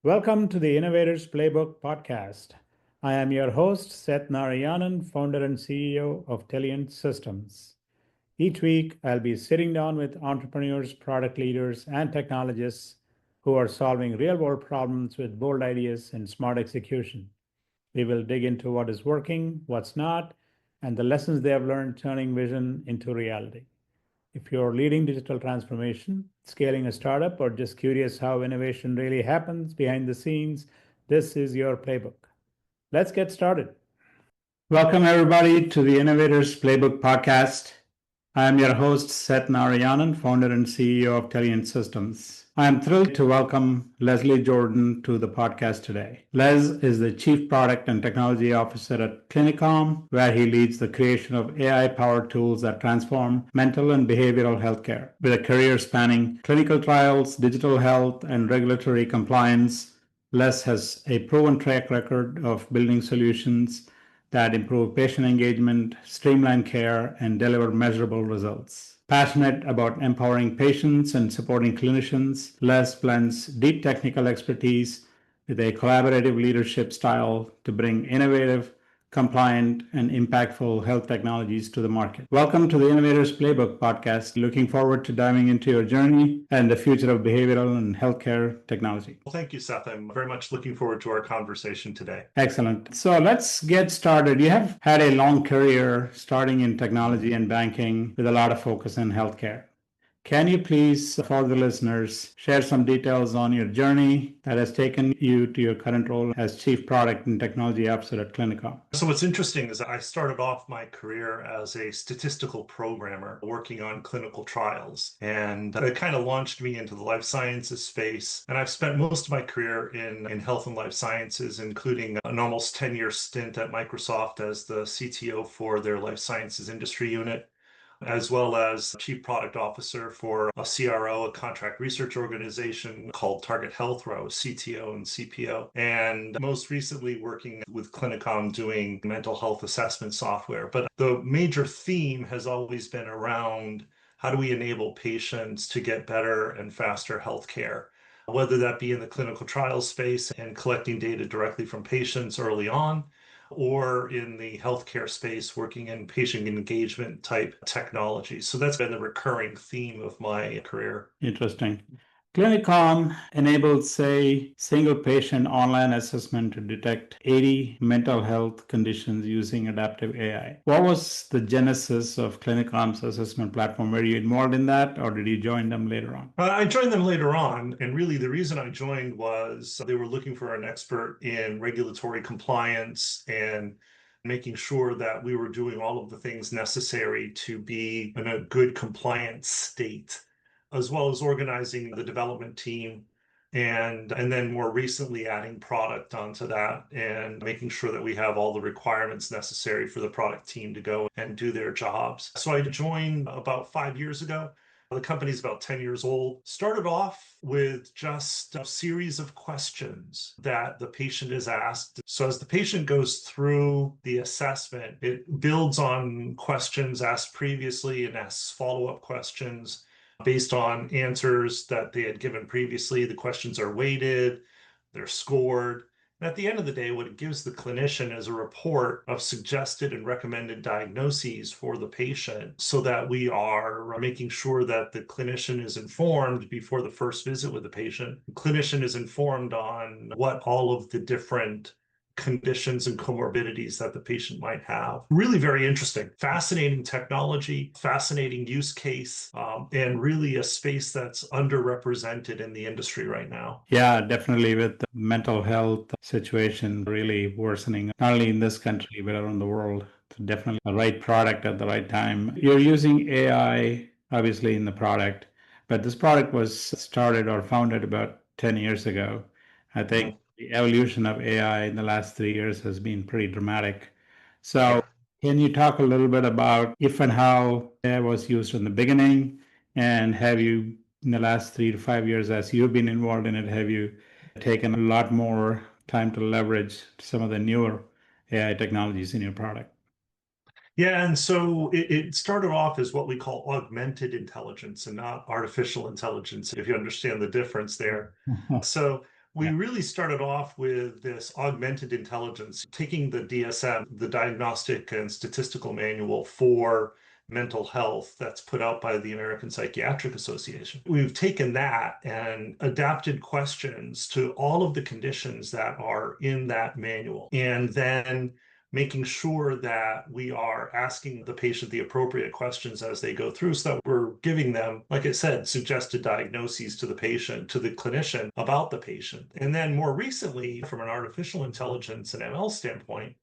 Welcome to the Innovators Playbook podcast. I am your host, Seth Narayanan, founder and CEO of Telient Systems. Each week, I'll be sitting down with entrepreneurs, product leaders, and technologists who are solving real-world problems with bold ideas and smart execution. We will dig into what is working, what's not, and the lessons they have learned turning vision into reality. If you're leading digital transformation, scaling a startup, or just curious how innovation really happens behind the scenes, this is your playbook. Let's get started. Welcome, everybody, to the Innovators Playbook podcast. I am your host, Seth Narayanan, founder and CEO of Telient Systems. I am thrilled to welcome Lesley Jordan to the podcast today. Les is the Chief Product and Technology Officer at Clinicom, where he leads the creation of AI-powered tools that transform mental and behavioral healthcare. With a career spanning clinical trials, digital health, and regulatory compliance, Les has a proven track record of building solutions that improve patient engagement, streamline care, and deliver measurable results. Passionate about empowering patients and supporting clinicians, Les blends deep technical expertise with a collaborative leadership style to bring innovative, compliant, and impactful health technologies to the market. Welcome to the Innovators Playbook podcast. Looking forward to diving into your journey and the future of behavioral and healthcare technology. Well, thank you, Seth. I'm very much looking forward to our conversation today. Excellent. So let's get started. You have had a long career starting in technology and banking with a lot of focus in healthcare. Can you please, for the listeners, share some details on your journey that has taken you to your current role as Chief Product and Technology Officer at Clinicom? So what's interesting is I started off my career as a statistical programmer working on clinical trials, and it kind of launched me into the life sciences space. And I've spent most of my career in health and life sciences, including an almost 10-year stint at Microsoft as the CTO for their life sciences industry unit, as well as Chief Product Officer for a CRO, a contract research organization called Target Health, where I was CTO and CPO, and most recently working with Clinicom doing mental health assessment software. But the major theme has always been around how do we enable patients to get better and faster healthcare, whether that be in the clinical trial space and collecting data directly from patients early on, or in the healthcare space, working in patient engagement type technology. So that's been the recurring theme of my career. Interesting. Clinicom enables, say, single patient online assessment to detect 80 mental health conditions using adaptive AI. What was the genesis of Clinicom's assessment platform? Were you involved in that, or did you join them later on? I joined them later on, and really the reason I joined was they were looking for an expert in regulatory compliance and making sure that we were doing all of the things necessary to be in a good compliance state, as well as organizing the development team, and then more recently adding product onto that and making sure that we have all the requirements necessary for the product team to go and do their jobs. So I joined about 5 years ago. The company's about 10 years old. Started off with just a series of questions that the patient is asked. So as the patient goes through the assessment, it builds on questions asked previously and asks follow-up questions based on answers that they had given previously. The questions are weighted, they're scored. And at the end of the day, what it gives the clinician is a report of suggested and recommended diagnoses for the patient, so that we are making sure that the clinician is informed before the first visit with the patient. The clinician is informed on what all of the different conditions and comorbidities that the patient might have. Really very interesting, fascinating technology, fascinating use case, and really a space that's underrepresented in the industry right now. Yeah, definitely, with the mental health situation really worsening, not only in this country, but around the world. It's definitely the right product at the right time. You're using AI, obviously, in the product, but this product was started or founded about 10 years ago. I think the evolution of AI in the last 3 years has been pretty dramatic. So can you talk a little bit about if and how AI was used in the beginning, and have you, in the last 3 to 5 years, as you've been involved in it, have you taken a lot more time to leverage some of the newer AI technologies in your product? Yeah, and so it started off as what we call augmented intelligence and not artificial intelligence, if you understand the difference there. So We really started off with this augmented intelligence, taking the DSM, the Diagnostic and Statistical Manual for mental health that's put out by the American Psychiatric Association. We've taken that and adapted questions to all of the conditions that are in that manual, and then making sure that we are asking the patient the appropriate questions as they go through so that we're giving them, like I said, suggested diagnoses to the patient, to the clinician about the patient. And then more recently, from an artificial intelligence and ML standpoint,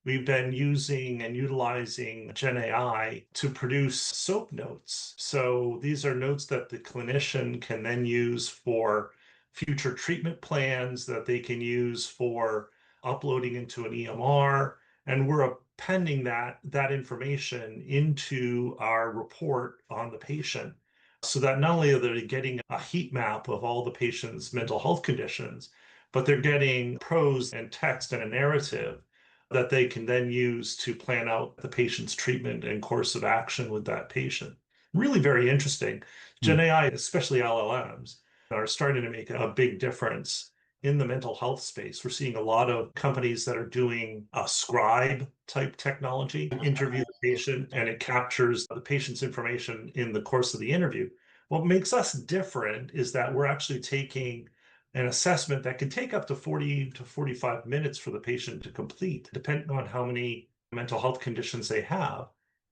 we've been using and utilizing GenAI to produce SOAP notes. So these are notes that the clinician can then use for future treatment plans, that they can use for uploading into an EMR. And we're appending that information into our report on the patient so that not only are they getting a heat map of all the patient's mental health conditions, but they're getting prose and text and a narrative that they can then use to plan out the patient's treatment and course of action with that patient. Really very interesting. Gen AI, especially LLMs, are starting to make a big difference in the mental health space. We're seeing a lot of companies that are doing a scribe type technology, interview the patient, and it captures the patient's information in the course of the interview. What makes us different is that we're actually taking an assessment that can take up to 40 to 45 minutes for the patient to complete, depending on how many mental health conditions they have.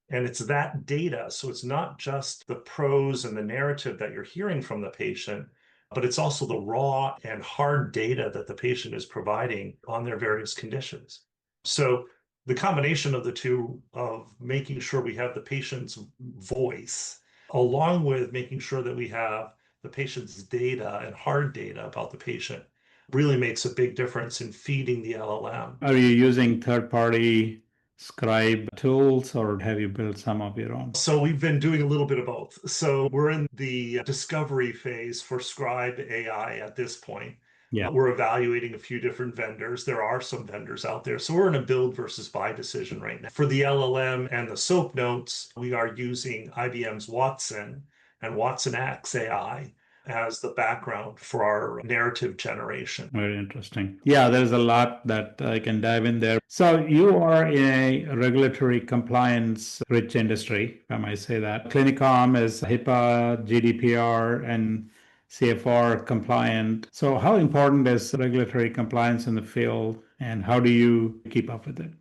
And it's that data. So it's not just the prose and the narrative that you're hearing from the patient, but it's also the raw and hard data that the patient is providing on their various conditions. So the combination of the two, of making sure we have the patient's voice, along with making sure that we have the patient's data and hard data about the patient, really makes a big difference in feeding the LLM. Are you using third-party scribe tools, or have you built some of your own? So we've been doing a little bit of both. So we're in the discovery phase for Scribe AI at this point. Yeah. We're evaluating a few different vendors. There are some vendors out there. So we're in a build versus buy decision right now. For the LLM and the SOAP notes, we are using IBM's Watson and Watson X AI as the background for our narrative generation. Very interesting. Yeah, there's a lot that I can dive in there. So you are in a regulatory compliance rich industry, if I might say that. Clinicom is HIPAA, GDPR, and CFR compliant. So how important is regulatory compliance in the field, and how do you keep up with it?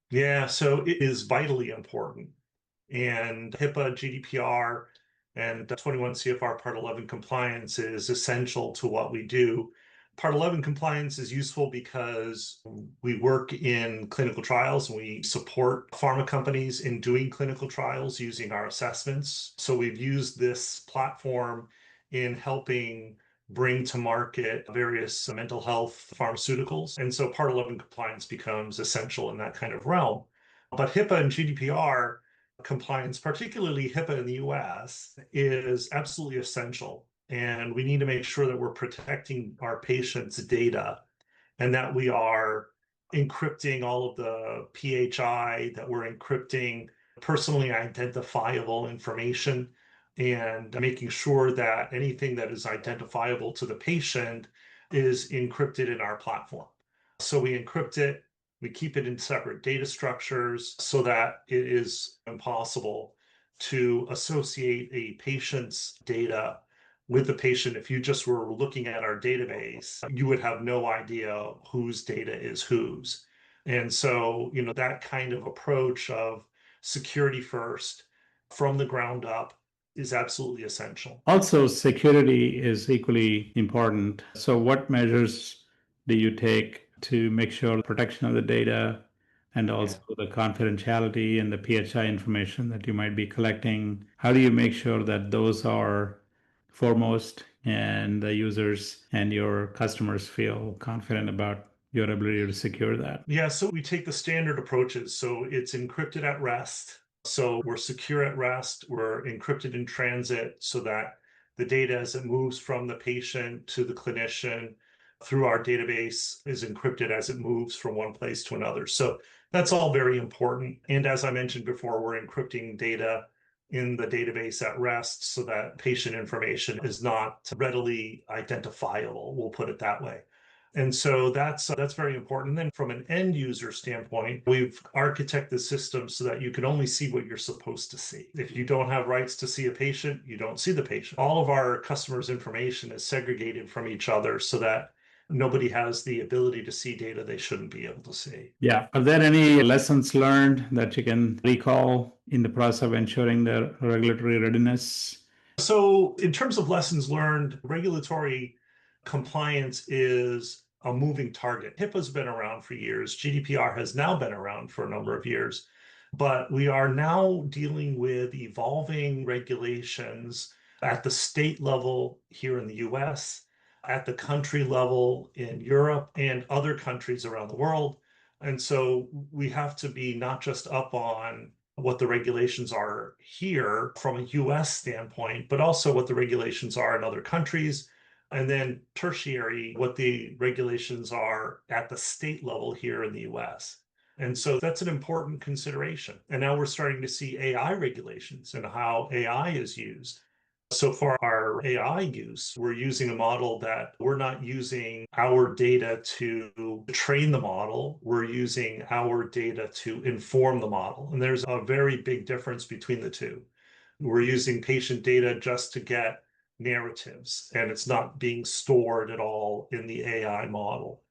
Yeah, so it is vitally important. And HIPAA, GDPR, and 21 CFR Part 11 compliance is essential to what we do. Part 11 compliance is useful because we work in clinical trials and we support pharma companies in doing clinical trials using our assessments. So we've used this platform in helping bring to market various mental health pharmaceuticals. And so Part 11 compliance becomes essential in that kind of realm. But HIPAA and GDPR compliance, particularly HIPAA in the US, is absolutely essential. And we need to make sure that we're protecting our patients' data and that we are encrypting all of the PHI, that we're encrypting personally identifiable information, and making sure that anything that is identifiable to the patient is encrypted in our platform. So we encrypt it, we keep it in separate data structures so that it is impossible to associate a patient's data with the patient. If you just were looking at our database, you would have no idea whose data is whose. And so, that kind of approach of security first from the ground up is absolutely essential. Also, security is equally important. So what measures do you take to make sure protection of the data and also the confidentiality and the PHI information that you might be collecting? How do you make sure that those are foremost and the users and your customers feel confident about your ability to secure that? Yeah, so we take the standard approaches. So it's encrypted at rest. So we're secure at rest. We're encrypted in transit so that the data as it moves from the patient to the clinician through our database is encrypted as it moves from one place to another. So that's all very important. And as I mentioned before, we're encrypting data in the database at rest so that patient information is not readily identifiable, we'll put it that way. And so that's very important. And then from an end user standpoint, we've architected systems so that you can only see what you're supposed to see. If you don't have rights to see a patient, you don't see the patient. All of our customers' information is segregated from each other so that nobody has the ability to see data they shouldn't be able to see. Yeah. Are there any lessons learned that you can recall in the process of ensuring the regulatory readiness? So, in terms of lessons learned, regulatory compliance is a moving target. HIPAA's been around for years. GDPR has now been around for a number of years. But we are now dealing with evolving regulations at the state level here in the US, at the country level in Europe, and other countries around the world. And so we have to be not just up on what the regulations are here from a US standpoint, but also what the regulations are in other countries. And then tertiary, what the regulations are at the state level here in the US. And so that's an important consideration. And now we're starting to see AI regulations and how AI is used. So for our AI use, we're using a model that we're not using our data to train the model. We're using our data to inform the model. And there's a very big difference between the two. We're using patient data just to get narratives, and it's not being stored at all in the AI model.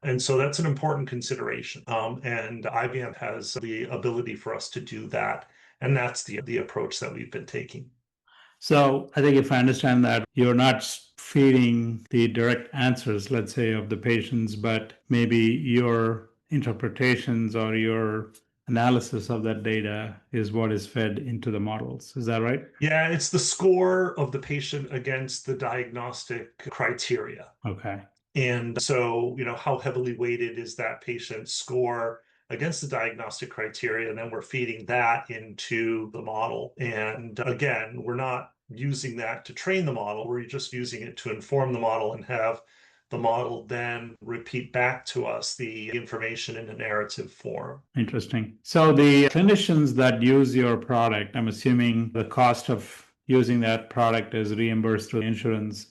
And so that's an important consideration. And IBM has the ability for us to do that. And that's the approach that we've been taking. So I think if I understand that, you're not feeding the direct answers, let's say, of the patients, but maybe your interpretations or your analysis of that data is what is fed into the models. Is that right? Yeah, it's the score of the patient against the diagnostic criteria. Okay. And so, how heavily weighted is that patient's score against the diagnostic criteria? And then we're feeding that into the model. And again, we're not using that to train the model. We're just using it to inform the model and have the model then repeat back to us the information in a narrative form. Interesting. So the clinicians that use your product, I'm assuming the cost of using that product is reimbursed through insurance.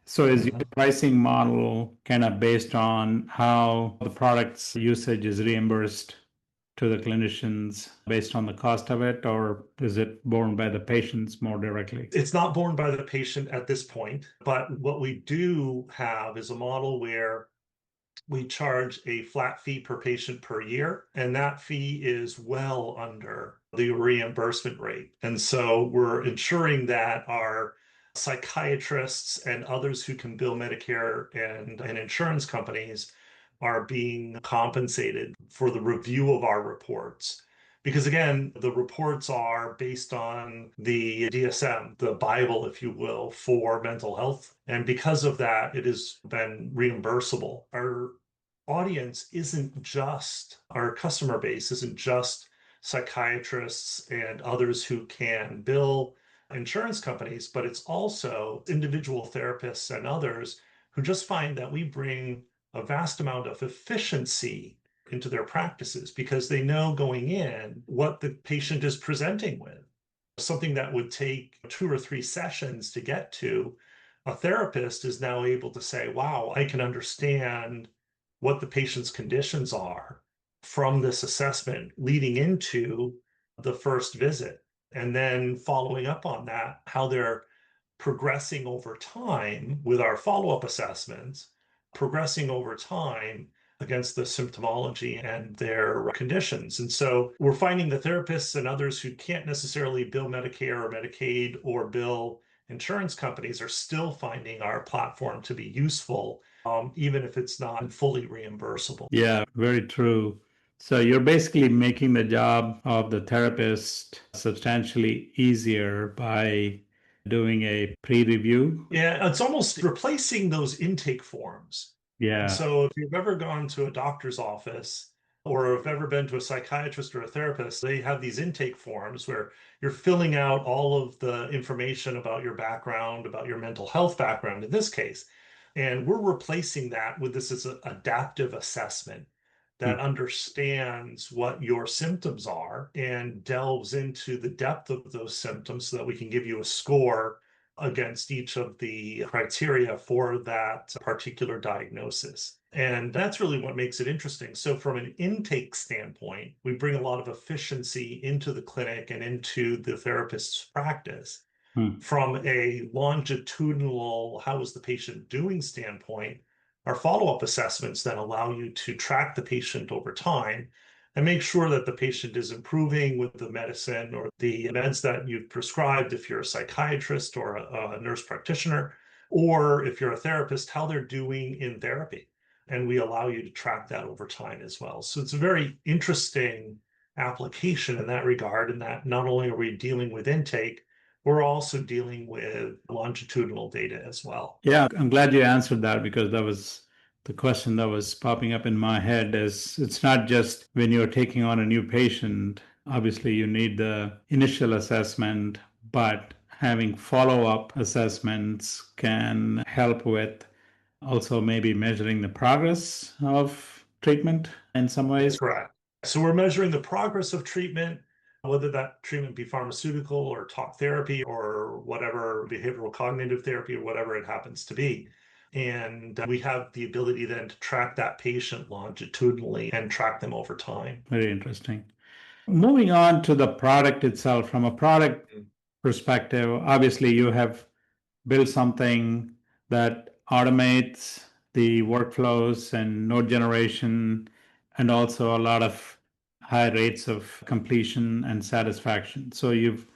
So is your pricing model kind of based on how the product's usage is reimbursed to the clinicians based on the cost of it, or is it borne by the patients more directly? It's not borne by the patient at this point, but what we do have is a model where we charge a flat fee per patient per year, and that fee is well under the reimbursement rate. And so we're ensuring that our psychiatrists and others who can bill Medicare and insurance companies are being compensated for the review of our reports. Because again, the reports are based on the DSM, the Bible, if you will, for mental health. And because of that, it has been reimbursable. Our audience isn't just, our customer base isn't just psychiatrists and others who can bill insurance companies, but it's also individual therapists and others who just find that we bring a vast amount of efficiency into their practices because they know going in what the patient is presenting with. Something that would take 2 or 3 sessions to get to, a therapist is now able to say, wow, I can understand what the patient's conditions are from this assessment leading into the first visit. And then following up on that, how they're progressing over time with our follow-up assessments, progressing over time against the symptomology and their conditions. And so we're finding the therapists and others who can't necessarily bill Medicare or Medicaid or bill insurance companies are still finding our platform to be useful, even if it's not fully reimbursable. Yeah, very true. So you're basically making the job of the therapist substantially easier by doing a pre-review. Yeah, it's almost replacing those intake forms. Yeah, So if you've ever gone to a doctor's office or have ever been to a psychiatrist or a therapist, they have these intake forms where you're filling out all of the information about your background, about your mental health background in this case. And we're replacing that with this as an adaptive assessment that understands what your symptoms are and delves into the depth of those symptoms so that we can give you a score against each of the criteria for that particular diagnosis. And that's really what makes it interesting. So from an intake standpoint, we bring a lot of efficiency into the clinic and into the therapist's practice. From a longitudinal, how is the patient doing standpoint, our follow-up assessments then allow you to track the patient over time and make sure that the patient is improving with the medicine or the meds that you've prescribed if you're a psychiatrist or a nurse practitioner, or if you're a therapist, how they're doing in therapy. And we allow you to track that over time as well. So it's a very interesting application in that regard, in that not only are we dealing with intake, we're also dealing with longitudinal data as well. Yeah, I'm glad you answered that because that was the question that was popping up in my head is it's not just when you're taking on a new patient, obviously you need the initial assessment, but having follow-up assessments can help with also maybe measuring the progress of treatment in some ways. Correct. So we're measuring the progress of treatment, whether that treatment be pharmaceutical or talk therapy or whatever, behavioral cognitive therapy or whatever it happens to be. And we have the ability then to track that patient longitudinally and track them over time. Very interesting. Moving on to the product itself, from a product perspective, obviously you have built something that automates the workflows and node generation, and also a lot of high rates of completion and satisfaction. So you've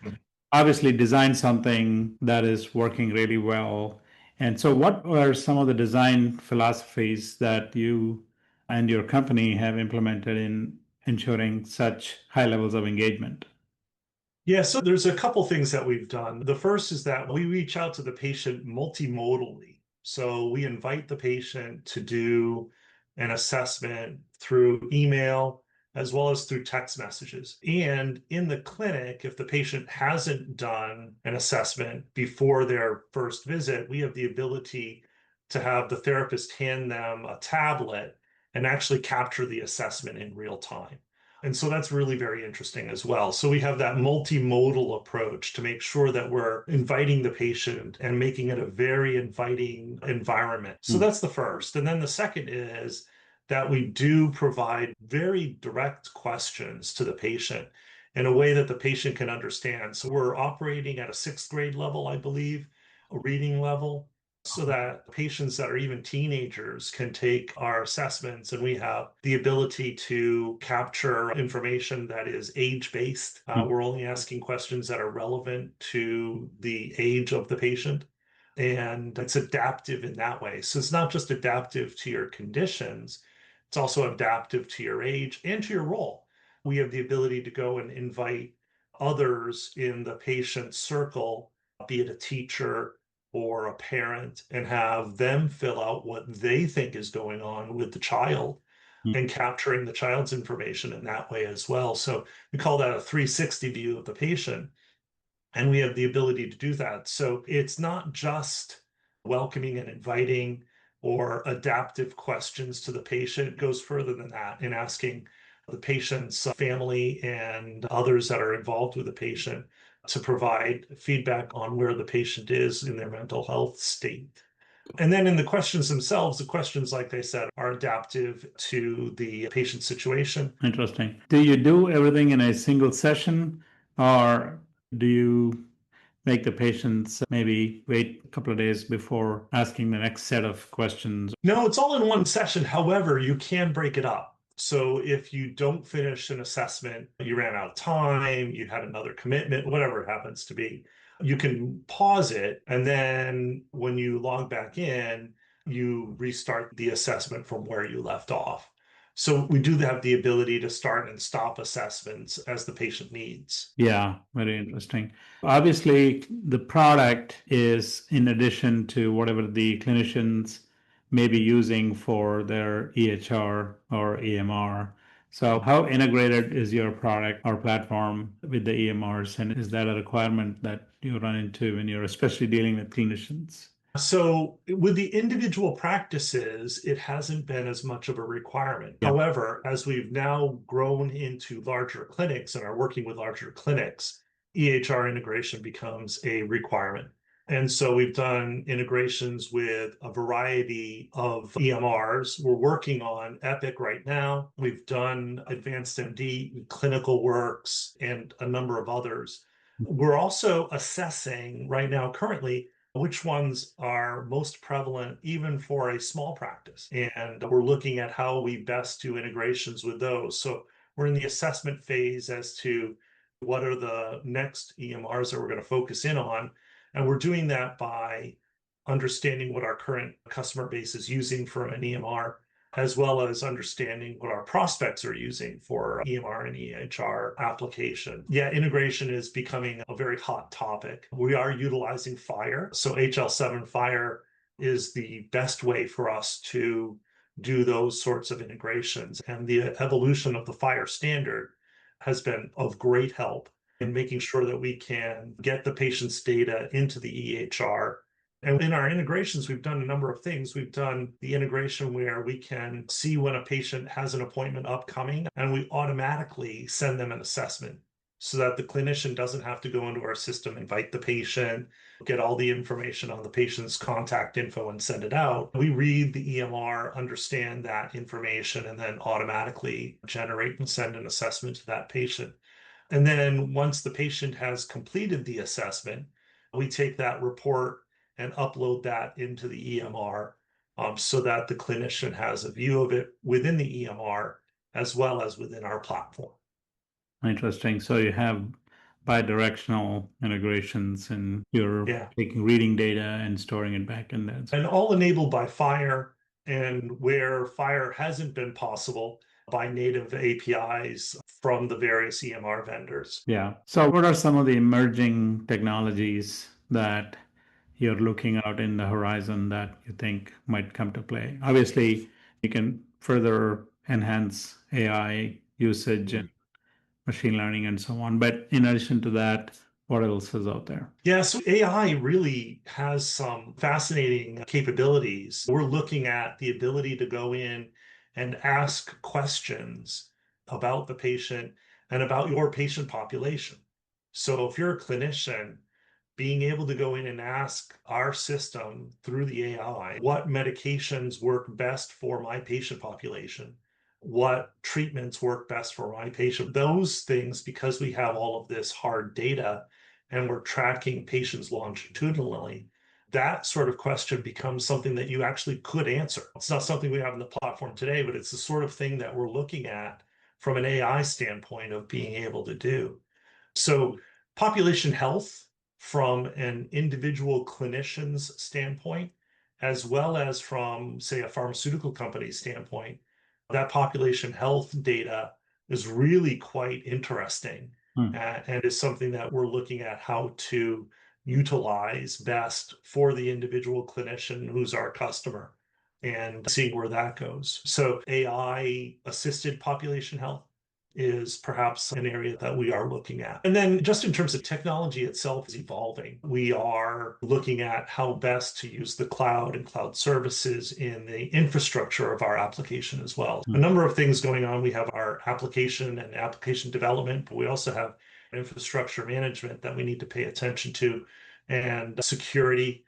obviously designed something that is working really well. And so, what are some of the design philosophies that you and your company have implemented in ensuring such high levels of engagement? Yeah, so there's a couple things that we've done. The first is that we reach out to the patient multimodally. So we invite the patient to do an assessment through email as well as through text messages. And in the clinic, if the patient hasn't done an assessment before their first visit, we have the ability to have the therapist hand them a tablet and actually capture the assessment in real time. And so that's really very interesting as well. So we have that multimodal approach to make sure that we're inviting the patient and making it a very inviting environment. So that's the first. And then the second is that we do provide very direct questions to the patient in a way that the patient can understand. So we're operating at a 6th grade level, I believe, a reading level, so that patients that are even teenagers can take our assessments, and we have the ability to capture information that is age-based. We're only asking questions that are relevant to the age of the patient, and it's adaptive in that way. So it's not just adaptive to your conditions, it's also adaptive to your age and to your role. We have the ability to go and invite others in the patient circle, be it a teacher or a parent, and have them fill out what they think is going on with the child and capturing the child's information in that way as well. So we call that a 360 view of the patient. And we have the ability to do that. So it's not just welcoming and inviting or adaptive questions to the patient. It goes further than that in asking the patient's family and others that are involved with the patient to provide feedback on where the patient is in their mental health state. And then in the questions themselves, the questions, like they said, are adaptive to the patient situation. Interesting. Do you do everything in a single session, or do you make the patients maybe wait a couple of days before asking the next set of questions? No, it's all in one session. However, you can break it up. So if you don't finish an assessment, you ran out of time, you had another commitment, whatever it happens to be, you can pause it. And then when you log back in, you restart the assessment from where you left off. So we do have the ability to start and stop assessments as the patient needs. Yeah, very interesting. Obviously, the product is in addition to whatever the clinicians may be using for their EHR or EMR. So, how integrated is your product or platform with the EMRs? And is that a requirement that you run into when you're especially dealing with clinicians? So with the individual practices, it hasn't been as much of a requirement. Yeah. However, as we've now grown into larger clinics and are working with larger clinics, EHR integration becomes a requirement. And so we've done integrations with a variety of EMRs. We're working on Epic right now. We've done Advanced MD, Clinical Works, and a number of others. We're also assessing right now, currently, which ones are most prevalent even for a small practice. And we're looking at how we best do integrations with those. So we're in the assessment phase as to what are the next EMRs that we're going to focus in on. And we're doing that by understanding what our current customer base is using from an EMR, as well as understanding what our prospects are using for EMR and EHR application. Yeah, integration is becoming a very hot topic. We are utilizing FHIR. So HL7 FHIR is the best way for us to do those sorts of integrations. And the evolution of the FHIR standard has been of great help in making sure that we can get the patient's data into the EHR. And in our integrations, we've done a number of things. We've done the integration where we can see when a patient has an appointment upcoming, and we automatically send them an assessment so that the clinician doesn't have to go into our system, invite the patient, get all the information on the patient's contact info and send it out. We read the EMR, understand that information, and then automatically generate and send an assessment to that patient. And then once the patient has completed the assessment, we take that report and upload that into the EMR so that the clinician has a view of it within the EMR as well as within our platform. Interesting. So you have bi-directional integrations and you're taking reading data and storing it back in there. And all enabled by FHIR, and where FHIR hasn't been possible, by native APIs from the various EMR vendors. Yeah. So what are some of the emerging technologies that you're looking out in the horizon that you think might come to play? Obviously, you can further enhance AI usage and machine learning and so on. But in addition to that, what else is out there? Yeah, so AI really has some fascinating capabilities. We're looking at the ability to go in and ask questions about the patient and about your patient population. So if you're a clinician, being able to go in and ask our system through the AI, what medications work best for my patient population? What treatments work best for my patient? Those things, because we have all of this hard data and we're tracking patients longitudinally, that sort of question becomes something that you actually could answer. It's not something we have in the platform today, but it's the sort of thing that we're looking at from an AI standpoint of being able to do. So population health from an individual clinician's standpoint, as well as from, say, a pharmaceutical company's standpoint, that population health data is really quite interesting and is something that we're looking at how to utilize best for the individual clinician who's our customer and seeing where that goes. So AI assisted population health is perhaps an area that we are looking at. And then just in terms of technology itself is evolving. We are looking at how best to use the cloud and cloud services in the infrastructure of our application as well. A number of things going on. We have our application and application development, but we also have infrastructure management that we need to pay attention to, and security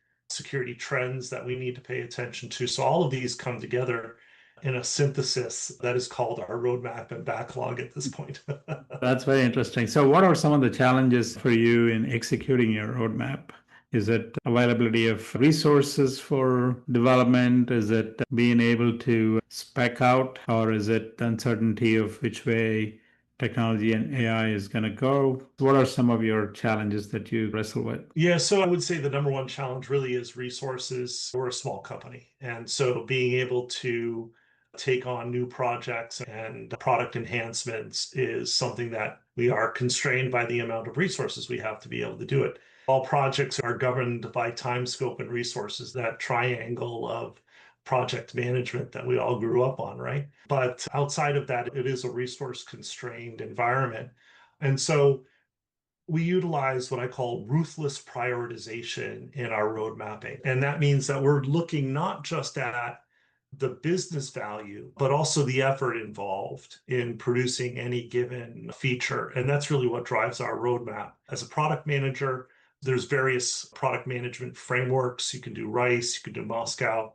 trends that we need to pay attention to. So all of these come together in a synthesis that is called our roadmap and backlog at this point. That's very interesting. So what are some of the challenges for you in executing your roadmap? Is it availability of resources for development? Is it being able to spec out? Or is it uncertainty of which way technology and AI is going to go? What are some of your challenges that you wrestle with? Yeah, so I would say the number one challenge really is resources. We're a small company. And so being able to take on new projects and product enhancements is something that we are constrained by the amount of resources we have to be able to do it. All projects are governed by time, scope, and resources, that triangle of project management that we all grew up on, right? But outside of that, it is a resource constrained environment. And so we utilize what I call ruthless prioritization in our road mapping. And that means that we're looking not just at the business value, but also the effort involved in producing any given feature. And that's really what drives our roadmap. As a product manager, There's various product management frameworks. You can do RICE, you can do Moscow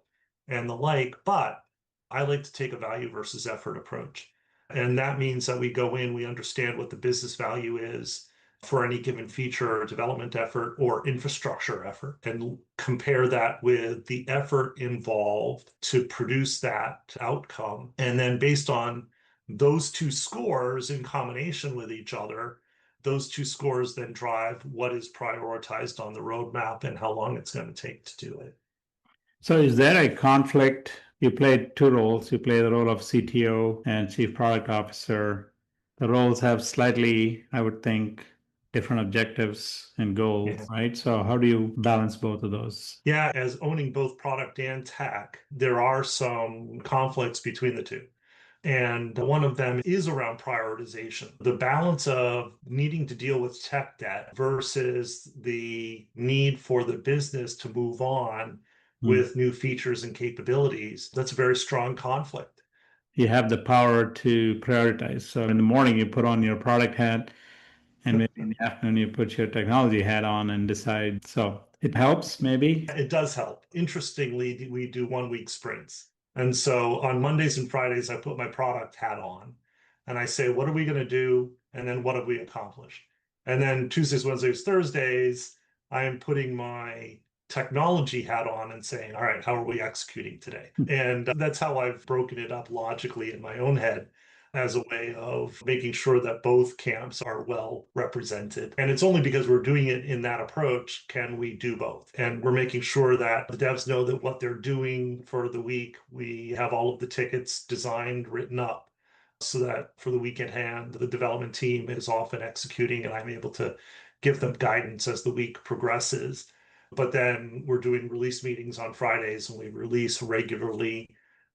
and the like, but I like to take a value versus effort approach. And that means that we go in, we understand what the business value is for any given feature or development effort or infrastructure effort, and compare that with the effort involved to produce that outcome. And then based on those two scores in combination with each other, those two scores then drive what is prioritized on the roadmap and how long it's going to take to do it. So is there a conflict? You play two roles. You play the role of CTO and Chief Product Officer. The roles have slightly, I would think, different objectives and goals, Yeah. right? So how do you balance both of those? Yeah, as owning both product and tech, there are some conflicts between the two. And one of them is around prioritization. The balance of needing to deal with tech debt versus the need for the business to move on with new features and capabilities. That's a very strong conflict. You have the power to prioritize. So in the morning, you put on your product hat, and maybe in the afternoon, you put your technology hat on and decide. So it helps, maybe. It does help. Interestingly, we do 1 week sprints. And so on Mondays and Fridays, I put my product hat on and I say, what are we going to do? And then what have we accomplished? And then Tuesdays, Wednesdays, Thursdays, I am putting my technology hat on and saying, all right, how are we executing today? And that's how I've broken it up logically in my own head as a way of making sure that both camps are well represented. And it's only because we're doing it in that approach can we do both. And we're making sure that the devs know that what they're doing for the week, we have all of the tickets designed, written up, so that for the week at hand, the development team is often executing and I'm able to give them guidance as the week progresses. But then we're doing release meetings on Fridays and we release regularly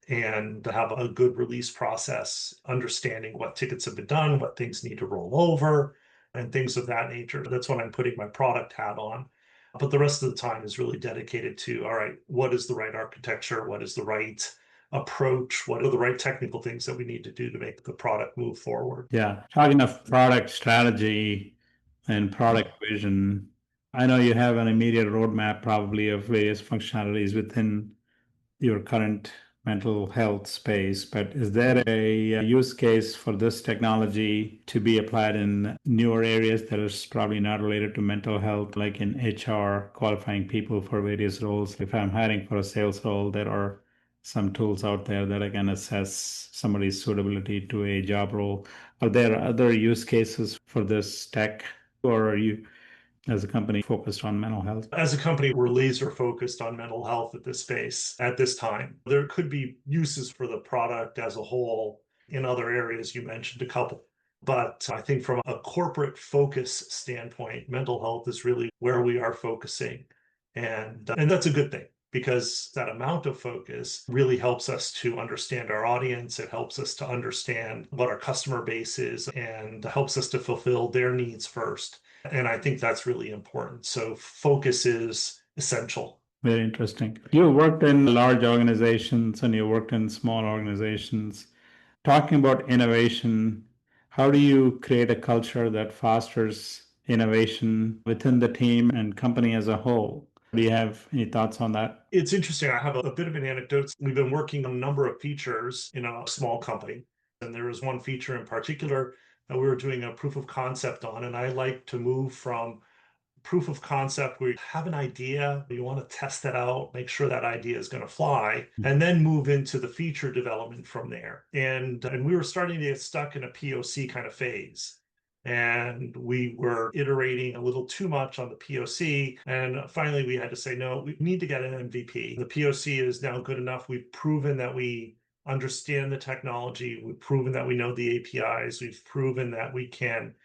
and have a good release process, understanding what tickets have been done, what things need to roll over, and things of that nature. That's when I'm putting my product hat on. But the rest of the time is really dedicated to, all right, what is the right architecture? What is the right approach? What are the right technical things that we need to do to make the product move forward? Yeah. Talking of product strategy and product vision, I know you have an immediate roadmap probably of various functionalities within your current mental health space, but is there a use case for this technology to be applied in newer areas that is probably not related to mental health, like in HR, qualifying people for various roles? If I'm hiring for a sales role, there are some tools out there that I can assess somebody's suitability to a job role. Are there other use cases for this tech, or are you as a company focused on mental health? As a company, we're laser focused on mental health at this space at this time. There could be uses for the product as a whole in other areas. You mentioned a couple. But I think from a corporate focus standpoint, mental health is really where we are focusing. And that's a good thing because that amount of focus really helps us to understand our audience. It helps us to understand what our customer base is and helps us to fulfill their needs first. And I think that's really important. So focus is essential. Very interesting. You worked in large organizations and you worked in small organizations. Talking about innovation, how do you create a culture that fosters innovation within the team and company as a whole? Do you have any thoughts on that? It's interesting. I have a bit of an anecdote. We've been working on a number of features in a small company. And there was one feature in particular that we were doing a proof of concept on. And I like to move from proof of concept where you have an idea, you want to test it out, make sure that idea is going to fly, and then move into the feature development from there. And we were starting to get stuck in a POC kind of phase. And we were iterating a little too much on the POC. And finally, we had to say, no, we need to get an MVP. The POC is now good enough. We've proven that we understand the technology. We've proven that we know the APIs. We've proven that we can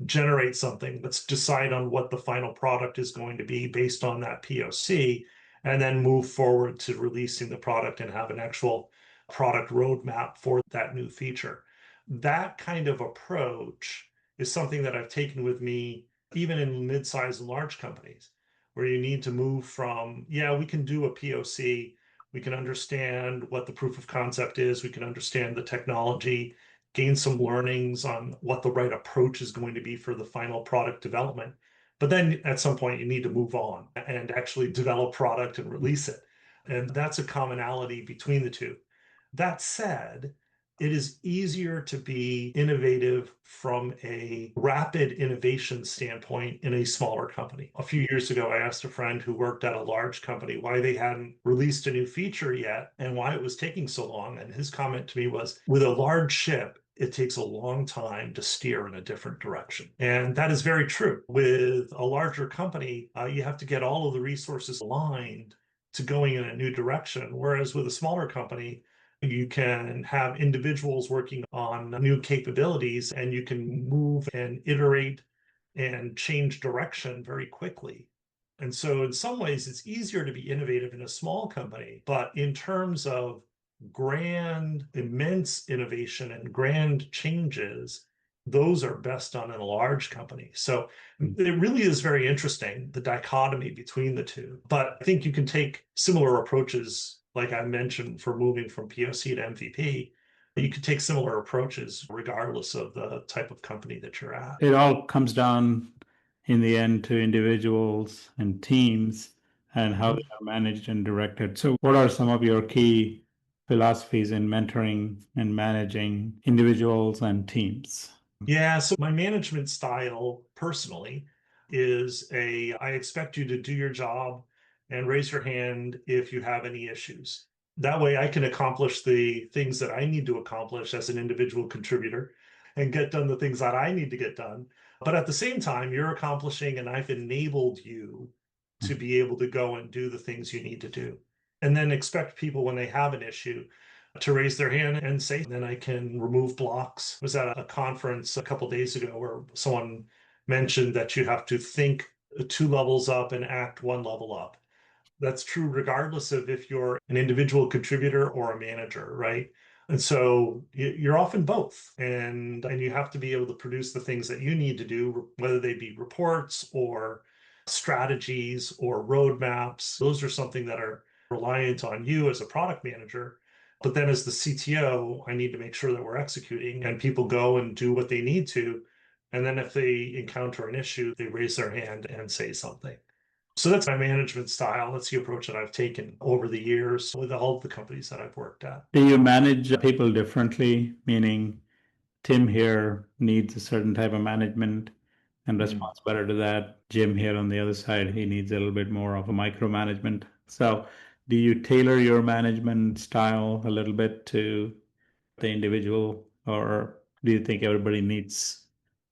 generate something. Let's decide on what the final product is going to be based on that POC, and then move forward to releasing the product and have an actual product roadmap for that new feature. That kind of approach is something that I've taken with me even in mid-sized and large companies, where you need to move from, yeah, we can do a POC, we can understand what the proof of concept is, we can understand the technology, gain some learnings on what the right approach is going to be for the final product development. But then at some point, you need to move on and actually develop product and release it. And that's a commonality between the two. That said, it is easier to be innovative from a rapid innovation standpoint in a smaller company. A few years ago, I asked a friend who worked at a large company why they hadn't released a new feature yet and why it was taking so long. And his comment to me was, with a large ship, it takes a long time to steer in a different direction. And that is very true. With a larger company, you have to get all of the resources aligned to going in a new direction. Whereas with a smaller company, you can have individuals working on new capabilities and you can move and iterate and change direction very quickly. And so, in some ways, it's easier to be innovative in a small company. But in terms of grand, immense innovation and grand changes, those are best done in a large company. So it really is very interesting, the dichotomy between the two. But I think you can take similar approaches, like I mentioned, for moving from POC to MVP. You could take similar approaches regardless of the type of company that you're at. It all comes down in the end to individuals and teams and how they are managed and directed. So, what are some of your key philosophies in mentoring and managing individuals and teams? Yeah, so my management style personally is I expect you to do your job and raise your hand if you have any issues. That way I can accomplish the things that I need to accomplish as an individual contributor and get done the things that I need to get done. But at the same time, you're accomplishing and I've enabled you to be able to go and do the things you need to do. And then expect people when they have an issue to raise their hand and say, then I can remove blocks. I was at a conference a couple of days ago where someone mentioned that you have to think two levels up and act one level up. That's true regardless of if you're an individual contributor or a manager, right? And so you're often both, and you have to be able to produce the things that you need to do, whether they be reports or strategies or roadmaps. Those are something that are reliant on you as a product manager. But then as the CTO, I need to make sure that we're executing and people go and do what they need to. And then if they encounter an issue, they raise their hand and say something. So that's my management style. That's the approach that I've taken over the years with all of the companies that I've worked at. Do you manage people differently? Meaning, Tim here needs a certain type of management and responds better to that. Jim here on the other side, he needs a little bit more of a micromanagement. So, do you tailor your management style a little bit to the individual, or do you think everybody needs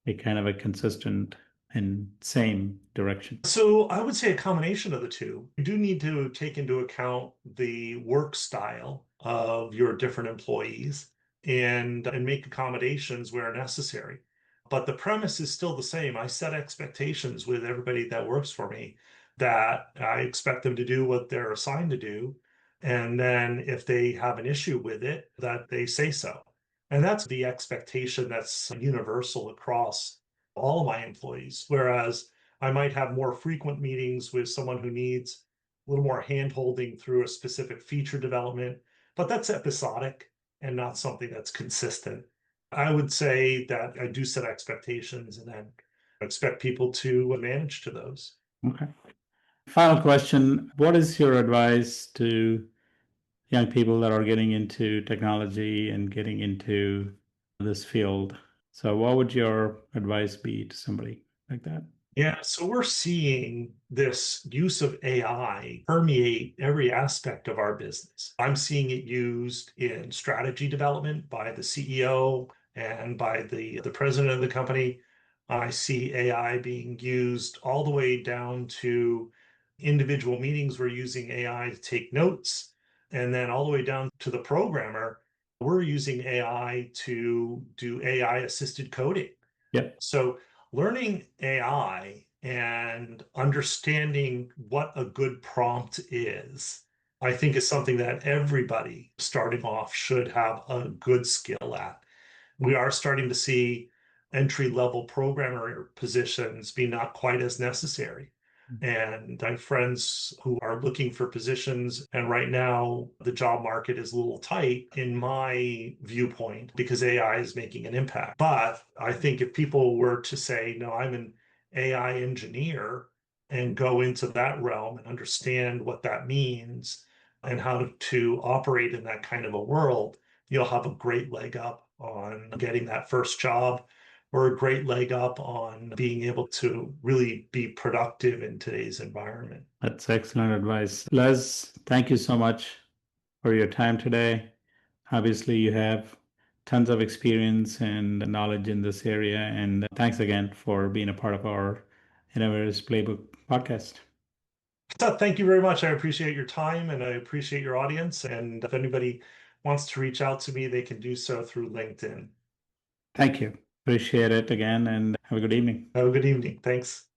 a kind of a consistent and same direction? So I would say a combination of the two. You do need to take into account the work style of your different employees and make accommodations where necessary. But the premise is still the same. I set expectations with everybody that works for me that I expect them to do what they're assigned to do. And then if they have an issue with it, that they say so. And that's the expectation that's universal across all of my employees. Whereas I might have more frequent meetings with someone who needs a little more hand holding through a specific feature development, but that's episodic and not something that's consistent. I would say that I do set expectations and then expect people to manage to those. Okay. Final question. What is your advice to young people that are getting into technology and getting into this field? So, what would your advice be to somebody like that? Yeah, so we're seeing this use of AI permeate every aspect of our business. I'm seeing it used in strategy development by the CEO and by the president of the company. I see AI being used all the way down to individual meetings. We're using AI to take notes, and then all the way down to the programmer. We're using AI to do AI assisted coding. Yep. So learning AI and understanding what a good prompt is, I think is something that everybody starting off should have a good skill at. We are starting to see entry-level programmer positions be not quite as necessary. And I have friends who are looking for positions, and right now the job market is a little tight in my viewpoint because AI is making an impact. But I think if people were to say, no, I'm an AI engineer and go into that realm and understand what that means and how to operate in that kind of a world, you'll have a great leg up on getting that first job or a great leg up on being able to really be productive in today's environment. That's excellent advice. Les, thank you so much for your time today. Obviously, you have tons of experience and knowledge in this area. And thanks again for being a part of our Innovators Playbook podcast. So thank you very much. I appreciate your time and I appreciate your audience. And if anybody wants to reach out to me, they can do so through LinkedIn. Thank you. Appreciate it again and have a good evening. Have a good evening. Thanks.